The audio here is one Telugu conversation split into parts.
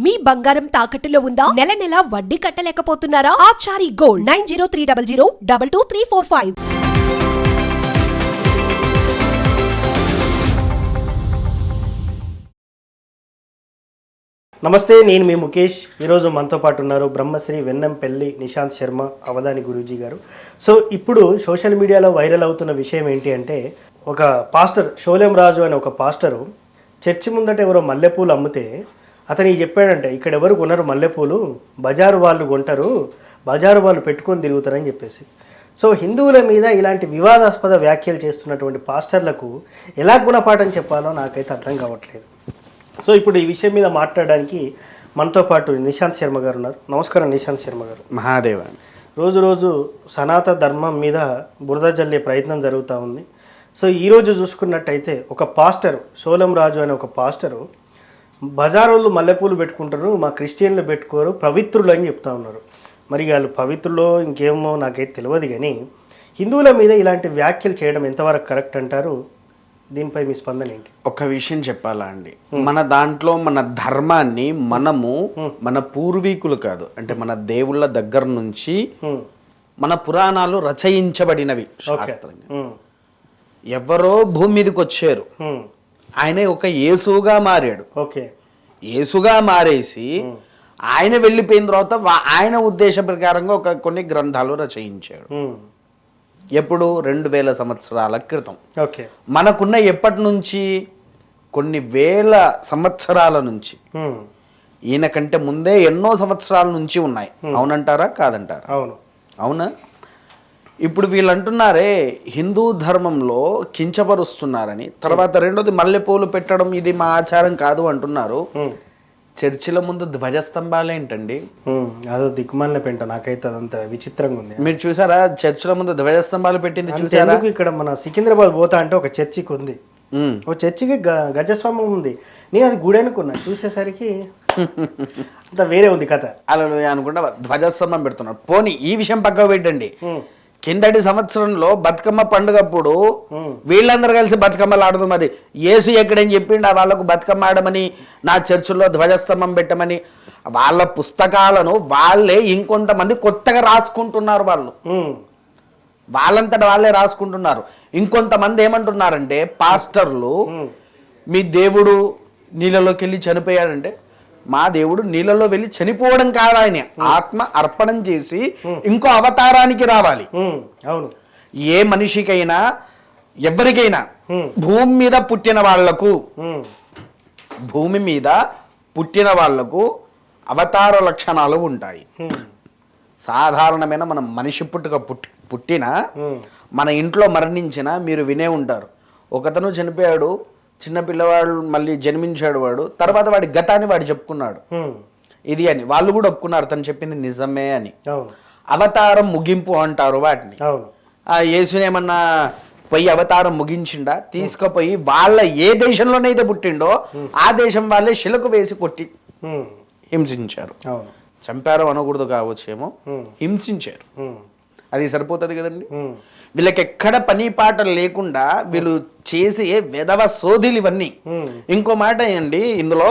మీ బంగారం తాకట్టులో ఉందా? నెల నెల వడ్డీ కట్టలేకపోతున్నారా? ఆచారి గోల్డ్ 9030022345. నమస్తే, నేను మీ ముఖేష్. ఈరోజు మనతో పాటు ఉన్నారు బ్రహ్మశ్రీ వెన్నంపల్లి నిశాంత్ శర్మ అవధాని గురూజీ గారు. సో ఇప్పుడు సోషల్ మీడియాలో వైరల్ అవుతున్న విషయం ఏంటి అంటే, ఒక పాస్టర్ షోలెం రాజు అనే ఒక పాస్టరు చర్చి ముందట ఎవరో మల్లెపూలు అమ్మితే అతనికి చెప్పాడంటే, ఇక్కడ ఎవరు కొనరు మల్లెపూలు, బజారు వాళ్ళు కొంటారు, బజారు వాళ్ళు పెట్టుకొని తిరుగుతారని చెప్పేసి. సో హిందువుల మీద ఇలాంటి వివాదాస్పద వ్యాఖ్యలు చేస్తున్నటువంటి పాస్టర్లకు ఎలా గుణపాఠం చెప్పాలో నాకైతే అర్థం కావట్లేదు. సో ఇప్పుడు ఈ విషయం మీద మాట్లాడడానికి మనతో పాటు నిశాంత్ శర్మ గారు ఉన్నారు. నమస్కారం నిశాంత్ శర్మ గారు. మహాదేవ. రోజు రోజు సనాతన ధర్మం మీద బురద జల్లే ప్రయత్నం జరుగుతూ ఉంది. సో ఈరోజు చూసుకున్నట్టయితే ఒక పాస్టర్ షోలెం రాజు అనే ఒక పాస్టరు బజారోళ్ళు మల్లెపూలు పెట్టుకుంటారు, మా క్రిస్టియన్లు పెట్టుకోరు, పవిత్రులు అని చెప్తా ఉన్నారు. మరి వాళ్ళు పవిత్రులో ఇంకేమో నాకైతే తెలియదు, కానీ హిందువుల మీద ఇలాంటి వ్యాఖ్యలు చేయడం ఎంతవరకు కరెక్ట్ అంటారు? దీనిపై మీ స్పందన ఏంటి? ఒక విషయం చెప్పాలా అండి, మన దాంట్లో మన ధర్మాన్ని మనము మన పూర్వీకులు కాదు అంటే మన దేవుళ్ళ దగ్గర నుంచి మన పురాణాలు రచయించబడినవి శాస్త్రంగా. ఎవరో భూమి మీదకి వచ్చారు, ఆయన ఒక యేసుగా మారాడు. ఓకే, యేసుగా మారేసి ఆయన వెళ్ళిపోయిన తర్వాత ఆయన ఉద్దేశ ప్రకారంగా కొన్ని గ్రంథాలు రచయించాడు. ఎప్పుడు 2000 సంవత్సరాల క్రితం. ఓకే, మనకున్న ఎప్పటి నుంచి కొన్ని వేల సంవత్సరాల నుంచి, ఈయన కంటే ముందే ఎన్నో సంవత్సరాల నుంచి ఉన్నాయి. అవునంటారా కాదంటారా? అవును. అవునా? ఇప్పుడు వీళ్ళు అంటున్నారే హిందూ ధర్మంలో కించపరుస్తున్నారని, తర్వాత రెండోది మల్లెపూలు పెట్టడం ఇది మా ఆచారం కాదు అంటున్నారు. చర్చిల ముందు ధ్వజస్తంభాలేంటండి? అదో దిక్కుమాలిన పెంట, నాకైతే అదంతా విచిత్రంగా ఉంది. మీరు చూసారా చర్చిల ముందు ధ్వజస్తంభాలు పెట్టింది? చూసారా? ఇక్కడ మన సికింద్రాబాద్ పోతా అంటే ఒక చర్చికి ఉంది, ఓ చర్చికి గజస్వామం ఉంది. నేను అది గుడి అనుకున్నా, చూసేసరికి అంత వేరే ఉంది కథ. అలా అనుకుంటా ధ్వజస్తంభం పెడుతున్నారు. పోనీ ఈ విషయం పక్కకు పెట్టండి, కిందటి సంవత్సరంలో బతుకమ్మ పండుగప్పుడు వీళ్ళందరూ కలిసి బతుకమ్మలు ఆడదు. మరి యేసు ఎక్కడని చెప్పిండు వాళ్ళకు బతుకమ్మ ఆడమని, నా చర్చిలో ధ్వజస్తంభం పెట్టమని? వాళ్ళ పుస్తకాలను వాళ్ళే ఇంకొంతమంది కొత్తగా రాసుకుంటున్నారు. వాళ్ళంతటా వాళ్ళే రాసుకుంటున్నారు. ఇంకొంతమంది ఏమంటున్నారంటే, పాస్టర్లు మీ దేవుడు నీళ్ళలోకి వెళ్ళి చనిపోయాడంటే, మా దేవుడు నీళ్ళలో వెళ్ళి చనిపోవడం కాదు, ఆయన ఆత్మ అర్పణం చేసి ఇంకో అవతారానికి రావాలి. అవును. ఏ మనిషికైనా ఎవరికైనా భూమి మీద పుట్టిన వాళ్లకు అవతార లక్షణాలు ఉంటాయి. సాధారణమైన మనం మనిషి పుట్టిన మన ఇంట్లో మరణించిన మీరు వినే ఉంటారు. ఒకతను చనిపోయాడు, చిన్న పిల్లవాడు మళ్ళీ జన్మించాడు, వాడు తర్వాత వాడి గతాన్ని వాడు చెప్పుకున్నాడు ఇది అని. వాళ్ళు కూడా ఒప్పుకున్నారు తను చెప్పింది నిజమే అని. అవతారం ముగింపు అంటారు వాటిని. ఆ యేసునేమన్నా పోయి అవతారం ముగించిండా? తీసుకుపోయి వాళ్ళ ఏ దేశంలోనైతే పుట్టిండో ఆ దేశం వాళ్ళే శిలకు వేసి కొట్టి హింసించారు. చంపారు అనకూడదు కావచ్చేమో, హింసించారు. అది సరిపోతుంది కదండి. వీళ్ళకి ఎక్కడ పని పాట లేకుండా వీళ్ళు చేసే వెధవ సోదిలు ఇవన్నీ. ఇంకో మాట ఏంటి, ఇందులో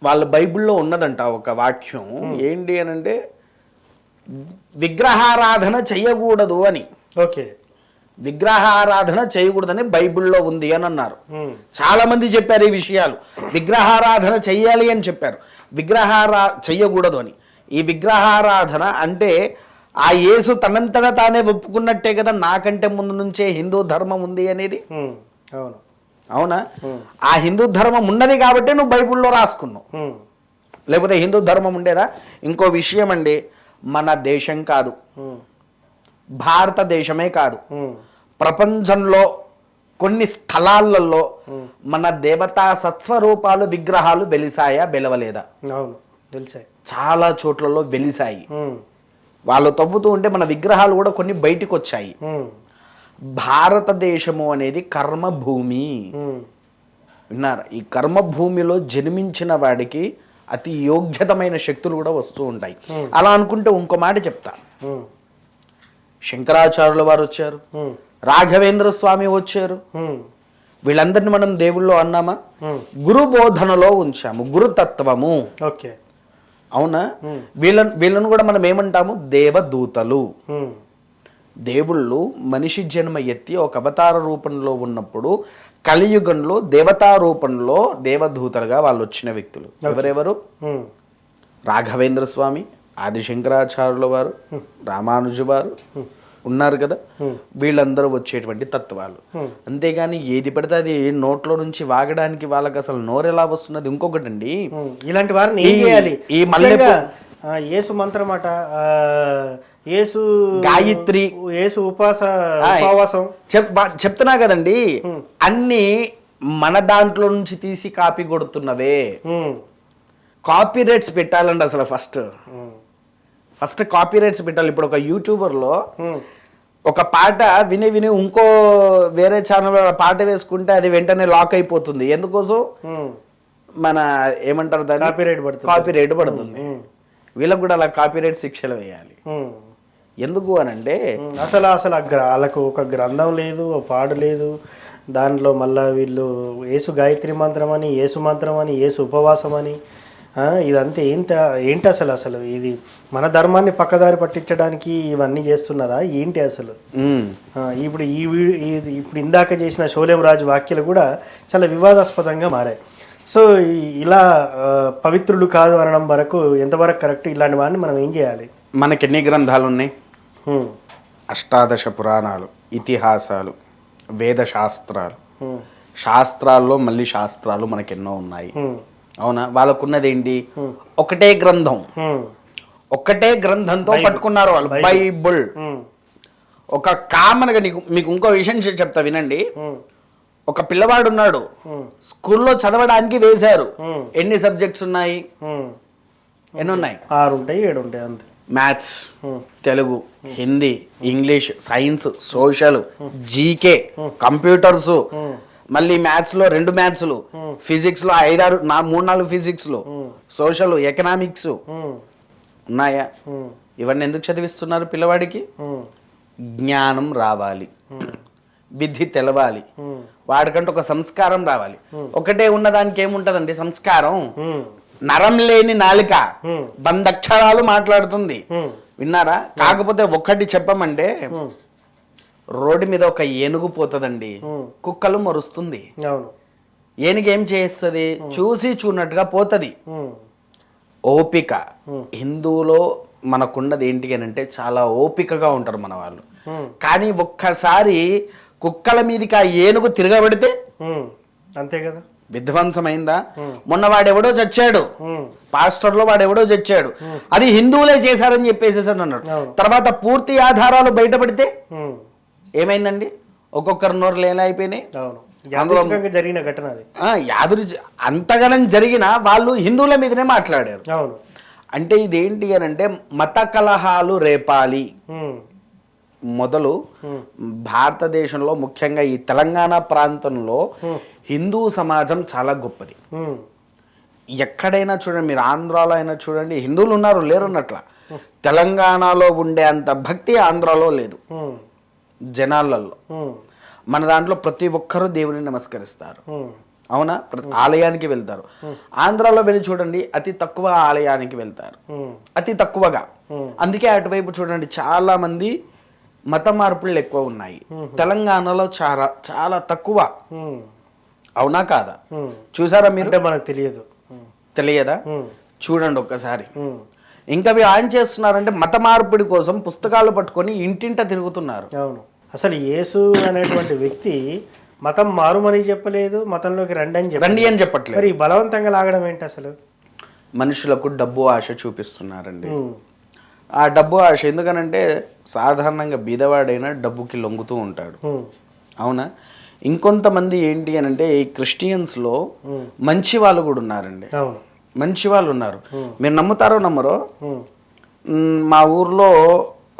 వాళ్ళ బైబిల్లో ఉన్నదంట ఒక వాక్యం, ఏంటి అని అంటే విగ్రహారాధన చెయ్యకూడదు అని. ఓకే, విగ్రహారాధన చేయకూడదని బైబిల్లో ఉంది అని అన్నారు. చాలా మంది చెప్పారు ఈ విషయాలు. విగ్రహారాధన చెయ్యాలి అని చెప్పారు, చెయ్యకూడదు అని. ఈ విగ్రహారాధన అంటే ఆ యేసు తనంతటా తానే ఒప్పుకున్నట్టే కదా, నాకంటే ముందు నుంచే హిందూ ధర్మం ఉంది అనేది. అవునా? ఆ హిందూ ధర్మం ఉన్నది కాబట్టి నువ్వు బైబిల్లో రాసుకున్నావు, లేకపోతే హిందూ ధర్మం ఉండేదా? ఇంకో విషయం అండి, మన దేశం కాదు, భారతదేశమే కాదు, ప్రపంచంలో కొన్ని స్థలాలలో మన దేవతా సత్స్వరూపాలు విగ్రహాలు వెలిసాయా వెలవలేదా? అవును, తెలిసాయి. చాలా చోట్లలో వెలిసాయి. వాళ్ళు తవ్వుతూ ఉంటే మన విగ్రహాలు కూడా కొన్ని బయటికి వచ్చాయి. భారతదేశము అనేది కర్మభూమి, విన్నారా? ఈ కర్మభూమిలో జన్మించిన వాడికి అతి యోగ్యతమైన శక్తులు కూడా వస్తూ ఉంటాయి. అలా అనుకుంటే ఇంకో మాట చెప్తా, శంకరాచార్యుల వారు వచ్చారు, రాఘవేంద్ర స్వామి వచ్చారు, వీళ్ళందరినీ మనం దేవుళ్ళు అన్నామా? ఉమ్, గురు బోధనలో ఉంచాము, గురుతత్వము. ఓకే. అవునా? వీళ్ళను కూడా మనం ఏమంటాము? దేవదూతలు. ఉమ్, దేవుళ్ళు మనిషి జన్మ ఎత్తి ఒక అవతార రూపంలో ఉన్నప్పుడు కలియుగంలో దేవతా రూపంలో దేవదూతలుగా వాళ్ళు వచ్చిన వ్యక్తులు. ఎవరెవరు? ఉమ్, రాఘవేంద్ర స్వామి, ఆదిశంకరాచార్యుల వారు, రామానుజు వారు ఉన్నారు కదా. వీళ్ళందరూ వచ్చేటువంటి తత్వాలు. అంతేగాని ఏది పడితే అది నోట్లో నుంచి వాగడానికి వాళ్ళకి అసలు నోరు ఎలా వస్తున్నది. ఇంకొకటండి, ఉమ్, ఇలాంటి వారిని ఏం చేయాలి? ఈ మల్లెపూ యేసు మంత్రమాట, యేసు గాయత్రి, యేసు ఉపవాసం చెప్తున్నా కదండి. అన్ని మన దాంట్లో నుంచి తీసి కాపీ కొడుతున్నవే. కాపీ రైట్స్ పెట్టాలండి అసలు. ఫస్ట్ కాపీ రైట్స్ పెట్టాలి. ఇప్పుడు ఒక యూట్యూబర్లో ఒక పాట విని విని ఇంకో వేరే ఛానల్ పాట వేసుకుంటే అది వెంటనే లాక్ అయిపోతుంది. ఎందుకోసం? మన ఏమంటారు దాన్ని, కాపీ రైట్ పడుతుంది. వీళ్ళకి కూడా అలా కాపీ రైట్ శిక్షలు వేయాలి. ఎందుకు అని అంటే అసలు వాళ్ళకు ఒక గ్రంథం లేదు, ఒక పాడు లేదు. దాంట్లో మళ్ళా వీళ్ళు యేసు గాయత్రి మంత్రం అని, యేసు మంత్రం అని, యేసు ఉపవాసం అని, ఇదంతా ఏంటి అసలు ఇది మన ధర్మాన్ని పక్కదారి పట్టించడానికి ఇవన్నీ చేస్తున్నదా ఏంటి అసలు? ఇప్పుడు ఇప్పుడు ఇందాక చేసిన షోలేం రాజు వ్యాఖ్యలు కూడా చాలా వివాదాస్పదంగా మారాయి. సో ఇలా పవిత్రులు కాదు అనడం వరకు ఎంతవరకు కరెక్ట్? ఇలాంటి వాడిని మనం ఏం చేయాలి? మనకి ఎన్ని గ్రంథాలు ఉన్నాయి? 18 పురాణాలు, ఇతిహాసాలు, వేద శాస్త్రాలు. శాస్త్రాల్లో మళ్ళీ శాస్త్రాలు మనకి ఎన్నో ఉన్నాయి. అవునా? వాళ్ళకున్నది ఏంటి? ఒకటే గ్రంథం. ఒకటే గ్రంథంతో పట్టుకున్నారు వాళ్ళు, బైబుల్. ఒక కామన్గా మీకు ఇంకో విషయం చెప్తా వినండి. ఒక పిల్లవాడు ఉన్నాడు, స్కూల్లో చదవడానికి వేశారు. ఎన్ని సబ్జెక్ట్స్ ఉన్నాయి? ఎన్ని ఉన్నాయి? 6 ఉంటాయి, 7 ఉంటాయి అంతే. Maths, Telugu, Hindi, English, science, social, GK, computers, మళ్ళీ మ్యాథ్స్ లో 2 మ్యాథ్స్లు, ఫిజిక్స్ లో 3-4 ఫిజిక్స్ లో, సోషల్, ఎకనామిక్స్ ఉన్నాయా? ఇవన్నీ ఎందుకు చదివిస్తున్నారు పిల్లవాడికి? జ్ఞానం రావాలి, విధి తెలవాలి, వాడికంటే ఒక సంస్కారం రావాలి. ఒకటే ఉన్నదానికి ఏముంటదండి సంస్కారం? నరం లేని నాలిక 100 అక్షరాలు మాట్లాడుతుంది. విన్నారా? కాకపోతే ఒక్కటి చెప్పమంటే, రోడ్డు మీద ఒక ఏనుగు పోతుందండి, కుక్కలు మరుస్తుంది. ఏనుగు ఏం చేస్తుంది? చూసి చూడనట్టుగా పోతుంది. ఓపిక. హిందువులో మనకున్నది ఏంటి అని అంటే చాలా ఓపికగా ఉంటారు మన వాళ్ళు. కానీ ఒక్కసారి కుక్కల మీదకి ఆ ఏనుగు తిరగబడితే అంతే కదా, విధ్వంసమైందా? మొన్న వాడెవడో చచ్చాడు, పాస్టర్లో వాడెవడో చచ్చాడు, అది హిందువులే చేశారని చెప్పేసేసాడు అన్నాడు. తర్వాత పూర్తి ఆధారాలు బయటపడితే ఏమైందండి? ఒక్కొక్కరు నోరు లేని అయిపోయినాయి. జరిగిన ఘటన అది. అంతగానం జరిగిన వాళ్ళు హిందువుల మీదనే మాట్లాడారు. అంటే ఇదేంటి అని అంటే మత కలహాలు రేపాలి. మొదలు భారతదేశంలో ముఖ్యంగా ఈ తెలంగాణ ప్రాంతంలో హిందూ సమాజం చాలా గొప్పది. ఎక్కడైనా చూడండి, మీరు ఆంధ్రాలో అయినా చూడండి, హిందువులు ఉన్నారు, లేరు అన్నట్ల. తెలంగాణలో ఉండే అంత భక్తి ఆంధ్రాలో లేదు జనాలలో. మన దాంట్లో ప్రతి ఒక్కరూ దేవుని నమస్కరిస్తారు. అవునా? ఆలయానికి వెళ్తారు. ఆంధ్రాలో వెళ్ళి చూడండి, అతి తక్కువ ఆలయానికి వెళ్తారు, అతి తక్కువగా. అందుకే అటువైపు చూడండి చాలా మంది మత మార్పులు ఎక్కువ ఉన్నాయి. తెలంగాణలో చాలా చాలా తక్కువ. అవునా కాదా? చూసారా మీరు? మనకు తెలియదా? చూడండి ఒక్కసారి. ఇంకా ఆయన చేస్తున్నారంటే మత మార్పిడి కోసం పుస్తకాలు పట్టుకొని ఇంటింట తిరుగుతున్నారు. అవును. అసలు యేసు అనేటువంటి వ్యక్తి మతం మారుమని చెప్పలేదు, మతంలోకి రండి అని చెప్పట్లేదు. మరి బలవంతంగా లాగడం ఏంటి అసలు? మనుషులకు డబ్బు ఆశ చూపిస్తున్నారండి. ఆ డబ్బు ఆశ ఎందుకనంటే సాధారణంగా బీదవాడైనా డబ్బుకి లొంగుతూ ఉంటాడు. అవునా? ఇంకొంతమంది ఏంటి అని అంటే ఈ క్రిస్టియన్స్లో మంచి వాళ్ళు కూడా ఉన్నారండి. మంచి వాళ్ళు ఉన్నారు. మీరు నమ్ముతారో నమ్మరో, మా ఊర్లో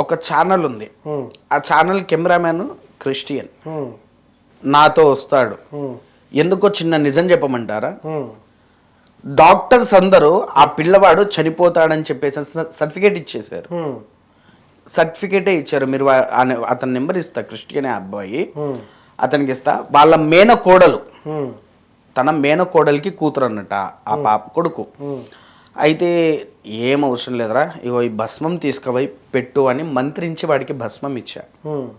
ఒక ఛానల్ ఉంది. ఆ ఛానల్ కెమెరామ్యాన్ క్రిస్టియన్. నాతో వస్తాడు. ఎందుకో చిన్న నిజం చెప్పమంటారా? డాక్టర్స్ అందరూ ఆ పిల్లవాడు చనిపోతాడని చెప్పేసి సర్టిఫికేట్ ఇచ్చేశారు. సర్టిఫికేటే ఇచ్చారు. మీరు అతని నెంబర్ ఇస్తా, క్రిస్టియన్ అబ్బాయి. అతనికి ఇస్తా. వాళ్ళ మేనకోడలు, ఉమ్, తన మేనకోడలికి కూతురు అన్నట ఆ పాప కొడుకు. ఉమ్, అయితే ఏం అవసరం లేదురా, ఇగో ఈ భస్మం తీసుకుపోయి పెట్టు అని మంత్రించి వాడికి భస్మం ఇచ్చా. ఉమ్,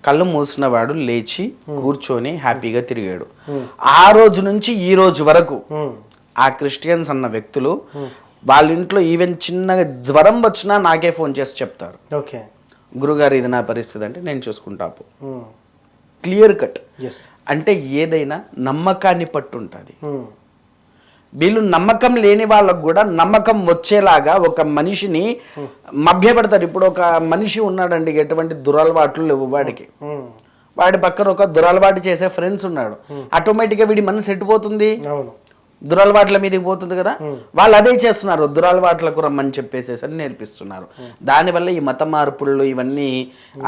కళ్ళు మూసిన వాడు లేచి కూర్చొని హ్యాపీగా తిరిగాడు. ఉమ్, ఆ రోజు నుంచి ఈ రోజు వరకు ఉమ్, ఆ క్రిస్టియన్స్ అన్న వ్యక్తులు వాళ్ళ ఇంట్లో ఈవెన్ చిన్నగా జ్వరం వచ్చినా నాకే ఫోన్ చేసి చెప్తారు, ఓకే, గురుగారు ఇది నా పరిస్థితి అంటే నేను చూసుకుంటాపు. ఉమ్, క్లియర్ కట్. ఎస్, అంటే ఏదైనా నమ్మకాన్ని పట్టు ఉంటుంది. ఉమ్, వీళ్ళు నమ్మకం లేని వాళ్ళకు కూడా నమ్మకం వచ్చేలాగా ఒక మనిషిని మభ్యపెడతారు. ఇప్పుడు ఒక మనిషి ఉన్నాడండి, ఎటువంటి దురలవాట్లు లేవు వాడికి, ఉమ్, వాడి పక్కన ఒక దురలవాటు చేసే ఫ్రెండ్స్ ఉన్నాడు, ఆటోమేటిక్గా వీడి మనసు ఎట్టిపోతుంది, అవును, దురలవాట్ల మీదకి పోతుంది కదా. వాళ్ళు అదే చేస్తున్నారు, దురలవాట్లకు రమ్మని చెప్పేసేసి అని నేర్పిస్తున్నారు. దానివల్ల ఈ మత మార్పులు ఇవన్నీ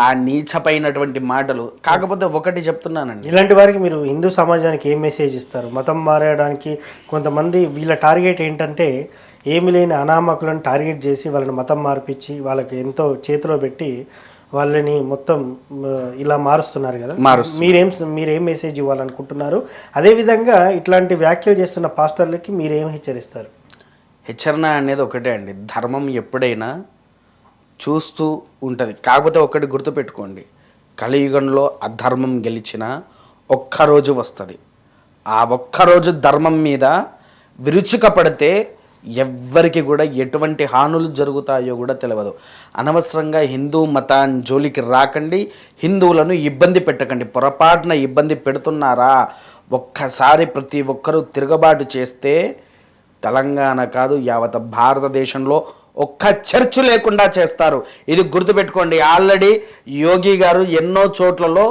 ఆ నీచపైనటువంటి మాటలు. కాకపోతే ఒకటి చెప్తున్నానండి, ఇలాంటి వారికి మీరు హిందూ సమాజానికి ఏం మెసేజ్ ఇస్తారు? మతం మారడానికి కొంతమంది వీళ్ళ టార్గెట్ ఏంటంటే ఏమి లేని అనామకులను టార్గెట్ చేసి వాళ్ళని మతం మార్పించి వాళ్ళకి ఎంతో చేతిలో పెట్టి వాళ్ళని మొత్తం ఇలా మారుస్తున్నారు కదా. మీరేం మెసేజ్ ఇవ్వాలనుకుంటున్నారు? అదేవిధంగా ఇట్లాంటి వ్యాఖ్యలు చేస్తున్న పాస్టర్లకి మీరేం హెచ్చరిస్తారు? హెచ్చరణ అనేది ఒకటే అండి, ధర్మం ఎప్పుడైనా చూస్తూ ఉంటుంది. కాకపోతే ఒకటి గుర్తుపెట్టుకోండి, కలియుగంలో అధర్మం గెలిచిన ఒక్కరోజు వస్తుంది. ఆ ఒక్కరోజు ధర్మం మీద విరుచుక పడితే ఎవ్వరికి కూడా ఎటువంటి హానులు జరుగుతాయో కూడా తెలియదు. అనవసరంగా హిందూ మతాన్ని జోలికి రాకండి, హిందువులను ఇబ్బంది పెట్టకండి. పొరపాటున ఇబ్బంది పెడుతున్నారా, ఒక్కసారి ప్రతి ఒక్కరూ తిరగబాటు చేస్తే తెలంగాణ కాదు యావత్ భారతదేశంలో ఒక్క చర్చ్ లేకుండా చేస్తారు. ఇది గుర్తుపెట్టుకోండి. ఆల్రెడీ యోగి గారు ఎన్నో చోట్లలో,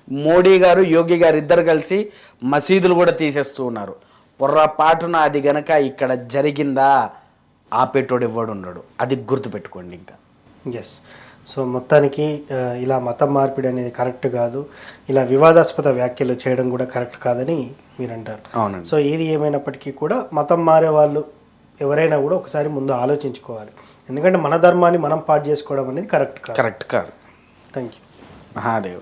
మోడీ గారు యోగి గారు ఇద్దరు కలిసి మసీదులు కూడా తీసేస్తూ ఉన్నారు. పొర్రపాటున అది గనక ఇక్కడ జరిగిందా ఆపేటోడు ఎవడు ఉండడు, అది గుర్తుపెట్టుకోండి. ఇంకా ఎస్. సో మొత్తానికి ఇలా మతం మార్పిడి అనేది కరెక్ట్ కాదు, ఇలా వివాదాస్పద వ్యాఖ్యలు చేయడం కూడా కరెక్ట్ కాదని మీరు అంటారు. అవునండి. సో ఏది ఏమైనప్పటికీ కూడా మతం మారే వాళ్ళు ఎవరైనా కూడా ఒకసారి ముందు ఆలోచించుకోవాలి. ఎందుకంటే మన ధర్మాన్ని మనం పాటు చేసుకోవడం అనేది కరెక్ట్ కాదు. కరెక్ట్ కాదు. Thank you. మహాదేవ.